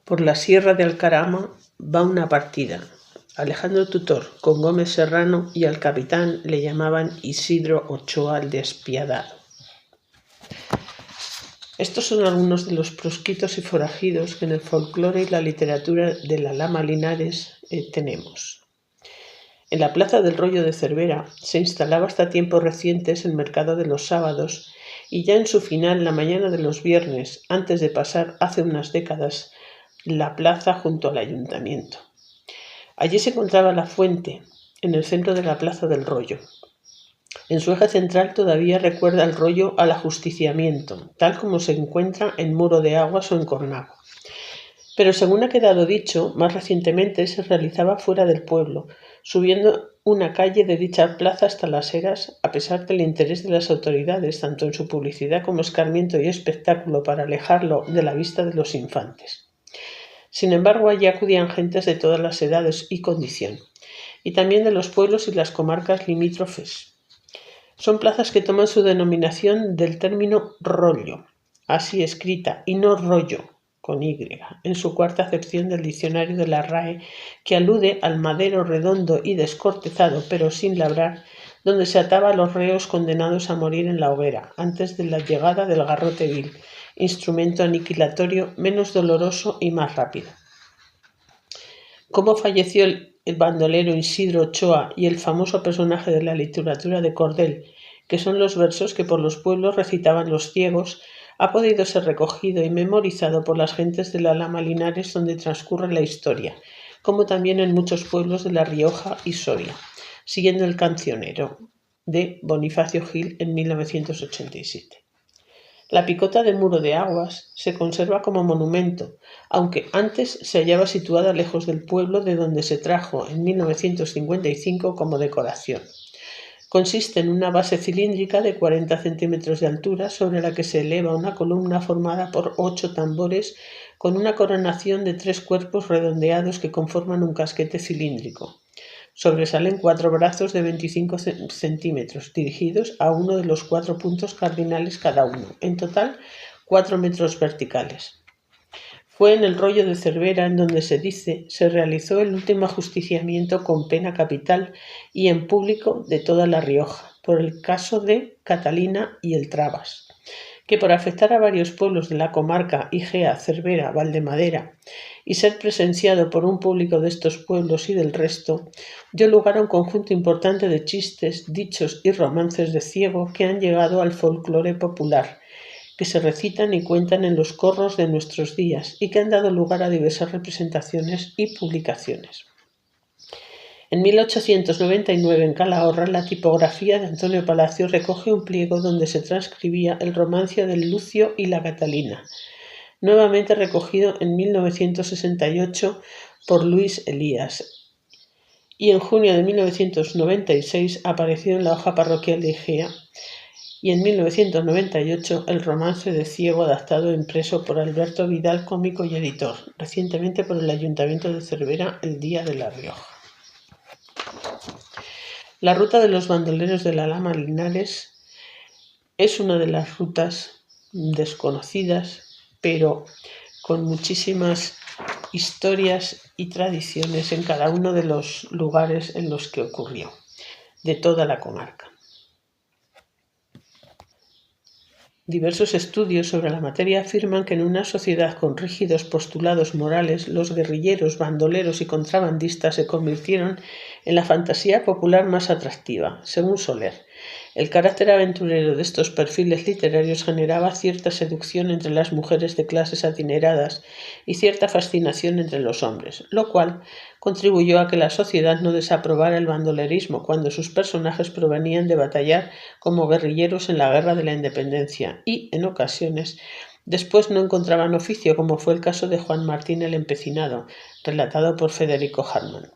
Por la sierra de Alcarama va una partida. Alejandro Tutor con Gómez Serrano y al capitán le llamaban Isidro Ochoa el Despiadado. Estos son algunos de los proscritos y forajidos que en el folclore y la literatura de la Lama Linares tenemos. En la plaza del Rollo de Cervera se instalaba hasta tiempos recientes el mercado de los sábados y ya en su final la mañana de los viernes, antes de pasar hace unas décadas la plaza junto al ayuntamiento. Allí se encontraba la fuente, en el centro de la plaza del Rollo. En su eje central todavía recuerda el rollo al ajusticiamiento, tal como se encuentra en Muro de Aguas o en Cornago. Pero según ha quedado dicho, más recientemente se realizaba fuera del pueblo, subiendo una calle de dicha plaza hasta las eras, a pesar del interés de las autoridades, tanto en su publicidad como escarmiento y espectáculo para alejarlo de la vista de los infantes. Sin embargo, allí acudían gentes de todas las edades y condición, y también de los pueblos y las comarcas limítrofes. Son plazas que toman su denominación del término rollo, así escrita, y no rollo, con Y, en su cuarta acepción del diccionario de la RAE, que alude al madero redondo y descortezado, pero sin labrar, donde se ataba a los reos condenados a morir en la hoguera, antes de la llegada del garrote vil, instrumento aniquilatorio menos doloroso y más rápido. ¿Cómo falleció el bandolero Isidro Ochoa y el famoso personaje de la literatura de cordel, que son los versos que por los pueblos recitaban los ciegos, ha podido ser recogido y memorizado por las gentes de la Lama Linares donde transcurre la historia, como también en muchos pueblos de La Rioja y Soria, siguiendo el cancionero de Bonifacio Gil en 1987. La picota de Muro de Aguas se conserva como monumento, aunque antes se hallaba situada lejos del pueblo de donde se trajo en 1955 como decoración. Consiste en una base cilíndrica de 40 centímetros de altura sobre la que se eleva una columna formada por 8 tambores con una coronación de 3 cuerpos redondeados que conforman un casquete cilíndrico. Sobresalen 4 brazos de 25 centímetros, dirigidos a uno de los 4 puntos cardinales cada uno, en total 4 metros verticales. Fue en el Rollo de Cervera en donde se realizó el último ajusticiamiento con pena capital y en público de toda La Rioja, por el caso de Catalina y el Trabas, que por afectar a varios pueblos de la comarca Igea, Cervera, Valdemadera y ser presenciado por un público de estos pueblos y del resto, dio lugar a un conjunto importante de chistes, dichos y romances de ciego que han llegado al folclore popular, que se recitan y cuentan en los corros de nuestros días y que han dado lugar a diversas representaciones y publicaciones. En 1899, en Calahorra, la tipografía de Antonio Palacio recoge un pliego donde se transcribía el romance del Lucio y la Catalina, nuevamente recogido en 1968 por Luis Elías, y en junio de 1996 apareció en la hoja parroquial de Igea, y en 1998 el romance de Ciego adaptado e impreso por Alberto Vidal, cómico y editor, recientemente por el Ayuntamiento de Cervera, El Día de La Rioja. La ruta de los bandoleros de la Lama Linares es una de las rutas desconocidas, pero con muchísimas historias y tradiciones en cada uno de los lugares en los que ocurrió, de toda la comarca. Diversos estudios sobre la materia afirman que en una sociedad con rígidos postulados morales, los guerrilleros, bandoleros y contrabandistas se convirtieron en la fantasía popular más atractiva. Según Soler, el carácter aventurero de estos perfiles literarios generaba cierta seducción entre las mujeres de clases adineradas y cierta fascinación entre los hombres, lo cual contribuyó a que la sociedad no desaprobara el bandolerismo cuando sus personajes provenían de batallar como guerrilleros en la Guerra de la Independencia y, en ocasiones, después no encontraban oficio, como fue el caso de Juan Martín el Empecinado, relatado por Federico Hartmann.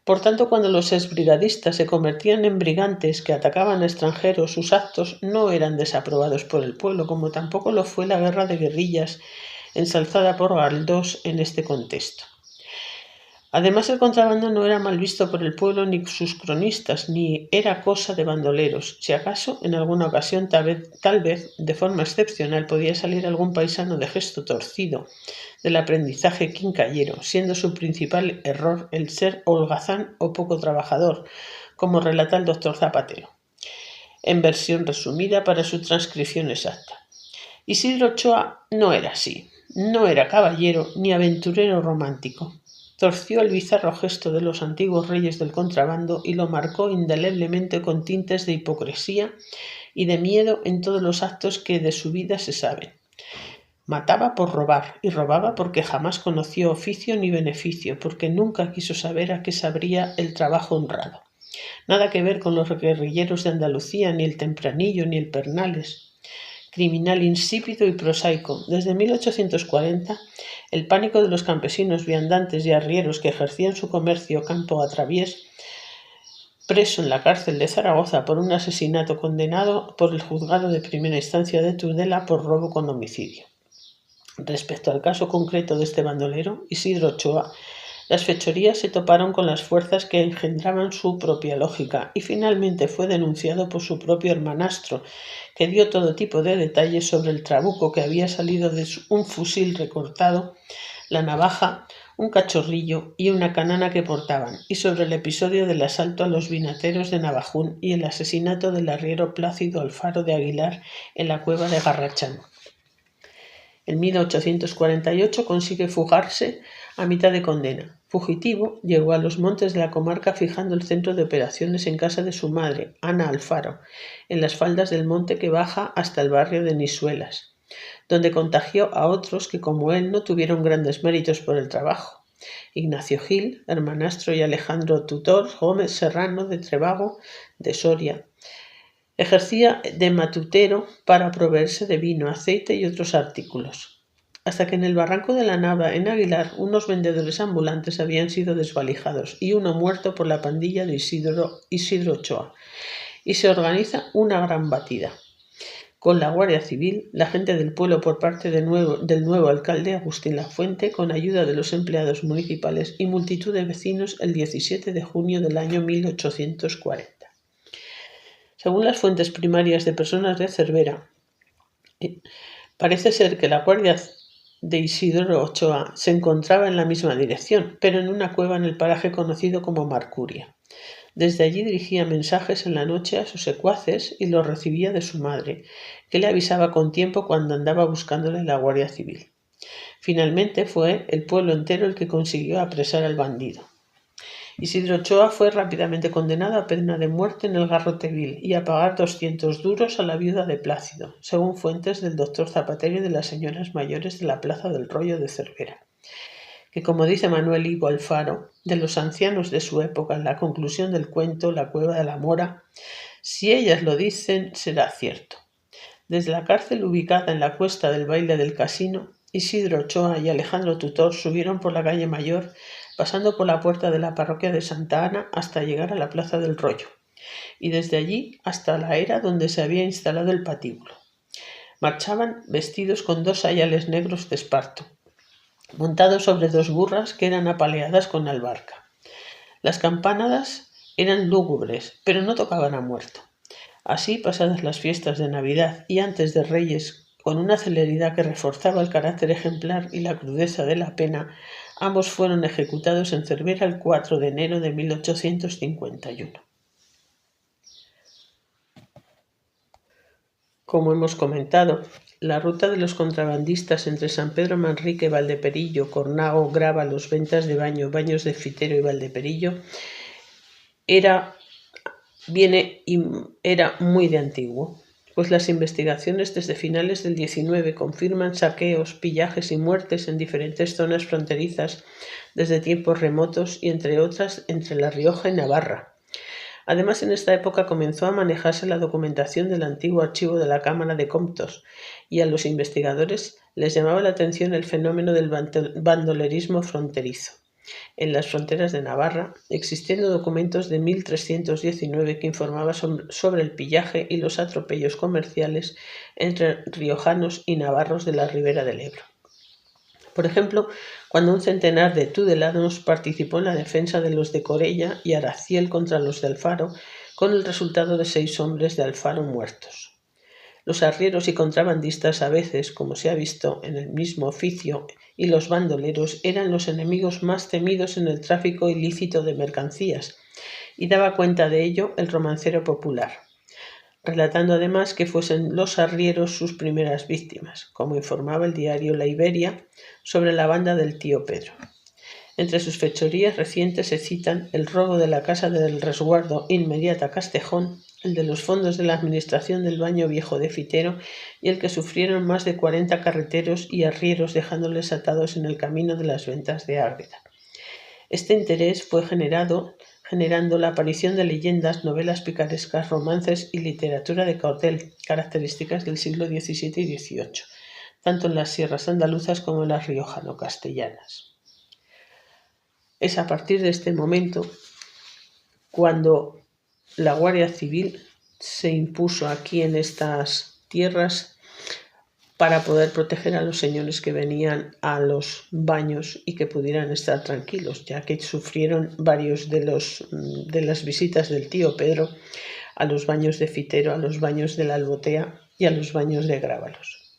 Por tanto, cuando los exbrigadistas se convertían en brigantes que atacaban a extranjeros, sus actos no eran desaprobados por el pueblo, como tampoco lo fue la guerra de guerrillas ensalzada por Galdós en este contexto. Además, el contrabando no era mal visto por el pueblo ni sus cronistas, ni era cosa de bandoleros. Si acaso, en alguna ocasión, tal vez, de forma excepcional, podía salir algún paisano de gesto torcido del aprendizaje quincallero, siendo su principal error el ser holgazán o poco trabajador, como relata el doctor Zapatero, en versión resumida para su transcripción exacta. Isidro Ochoa no era así, no era caballero ni aventurero romántico. Torció el bizarro gesto de los antiguos reyes del contrabando y lo marcó indeleblemente con tintes de hipocresía y de miedo en todos los actos que de su vida se saben. Mataba por robar y robaba porque jamás conoció oficio ni beneficio, porque nunca quiso saber a qué sabría el trabajo honrado. Nada que ver con los guerrilleros de Andalucía, ni el Tempranillo, ni el Pernales. Criminal insípido y prosaico. Desde 1840, el pánico de los campesinos viandantes y arrieros que ejercían su comercio campo a traviés, preso en la cárcel de Zaragoza por un asesinato, condenado por el juzgado de primera instancia de Tudela por robo con homicidio. Respecto al caso concreto de este bandolero, Isidro Ochoa, las fechorías se toparon con las fuerzas que engendraban su propia lógica y finalmente fue denunciado por su propio hermanastro, que dio todo tipo de detalles sobre el trabuco que había salido de un fusil recortado, la navaja, un cachorrillo y una canana que portaban, y sobre el episodio del asalto a los vinateros de Navajún y el asesinato del arriero Plácido Alfaro de Aguilar en la cueva de Garrachán. En 1848 consigue fugarse a mitad de condena. Fugitivo, llegó a los montes de la comarca fijando el centro de operaciones en casa de su madre, Ana Alfaro, en las faldas del monte que baja hasta el barrio de Nisuelas, donde contagió a otros que como él no tuvieron grandes méritos por el trabajo. Ignacio Gil, hermanastro, y Alejandro Tutor Gómez Serrano de Trebago, de Soria. Ejercía de matutero para proveerse de vino, aceite y otros artículos, hasta que en el barranco de la Nava, en Aguilar, unos vendedores ambulantes habían sido desvalijados y uno muerto por la pandilla de Isidro Ochoa, y se organiza una gran batida. Con la Guardia Civil, la gente del pueblo por parte del nuevo alcalde Agustín Lafuente, con ayuda de los empleados municipales y multitud de vecinos el 17 de junio del año 1840. Según las fuentes primarias de personas de Cervera, parece ser que la guardia de Isidro Ochoa se encontraba en la misma dirección, pero en una cueva en el paraje conocido como Marcuria. Desde allí dirigía mensajes en la noche a sus secuaces y los recibía de su madre, que le avisaba con tiempo cuando andaba buscándole la Guardia Civil. Finalmente fue el pueblo entero el que consiguió apresar al bandido. Isidro Ochoa fue rápidamente condenado a pena de muerte en el garrote vil y a pagar 200 duros a la viuda de Plácido, según fuentes del doctor Zapatero y de las señoras mayores de la Plaza del Rollo de Cervera, que, como dice Manuel Ivo Alfaro, de los ancianos de su época, en la conclusión del cuento La cueva de la Mora, si ellas lo dicen, será cierto. Desde la cárcel ubicada en la cuesta del Baile del Casino, Isidro Ochoa y Alejandro Tutor subieron por la calle Mayor, pasando por la puerta de la parroquia de Santa Ana hasta llegar a la Plaza del Rollo, y desde allí hasta la era donde se había instalado el patíbulo. Marchaban vestidos con 2 sayales negros de esparto, montados sobre 2 burras que eran apaleadas con albarca. Las campanadas eran lúgubres, pero no tocaban a muerto. Así, pasadas las fiestas de Navidad y antes de Reyes, con una celeridad que reforzaba el carácter ejemplar y la crudeza de la pena, ambos fueron ejecutados en Cervera el 4 de enero de 1851. Como hemos comentado, la ruta de los contrabandistas entre San Pedro Manrique, Valdeperillo, Cornago, Grábalos, Ventas de Baño, Baños de Fitero y Valdeperillo era muy de antiguo, pues las investigaciones desde finales del 19 confirman saqueos, pillajes y muertes en diferentes zonas fronterizas desde tiempos remotos y entre otras entre La Rioja y Navarra. Además, en esta época comenzó a manejarse la documentación del antiguo archivo de la Cámara de Comptos y a los investigadores les llamaba la atención el fenómeno del bandolerismo fronterizo en las fronteras de Navarra, existiendo documentos de 1319 que informaban sobre el pillaje y los atropellos comerciales entre riojanos y navarros de la Ribera del Ebro. Por ejemplo, cuando un centenar de tudelanos participó en la defensa de los de Corella y Araciel contra los de Alfaro, con el resultado de 6 hombres de Alfaro muertos. Los arrieros y contrabandistas a veces, como se ha visto en el mismo oficio, y los bandoleros eran los enemigos más temidos en el tráfico ilícito de mercancías, y daba cuenta de ello el romancero popular, relatando además que fuesen los arrieros sus primeras víctimas, como informaba el diario La Iberia sobre la banda del tío Pedro. Entre sus fechorías recientes se citan el robo de la casa del resguardo inmediata a Castejón, el de los fondos de la administración del Baño Viejo de Fitero y el que sufrieron más de 40 carreteros y arrieros dejándoles atados en el camino de las ventas de Ágreda. Este interés fue generando la aparición de leyendas, novelas picarescas, romances y literatura de caudel, características del siglo XVII y XVIII, tanto en las sierras andaluzas como en las riojano-castellanas. Es a partir de este momento cuando la Guardia Civil se impuso aquí en estas tierras para poder proteger a los señores que venían a los baños y que pudieran estar tranquilos, ya que sufrieron varios de las visitas del tío Pedro a los baños de Fitero, a los baños de la Albotea y a los baños de Grábalos.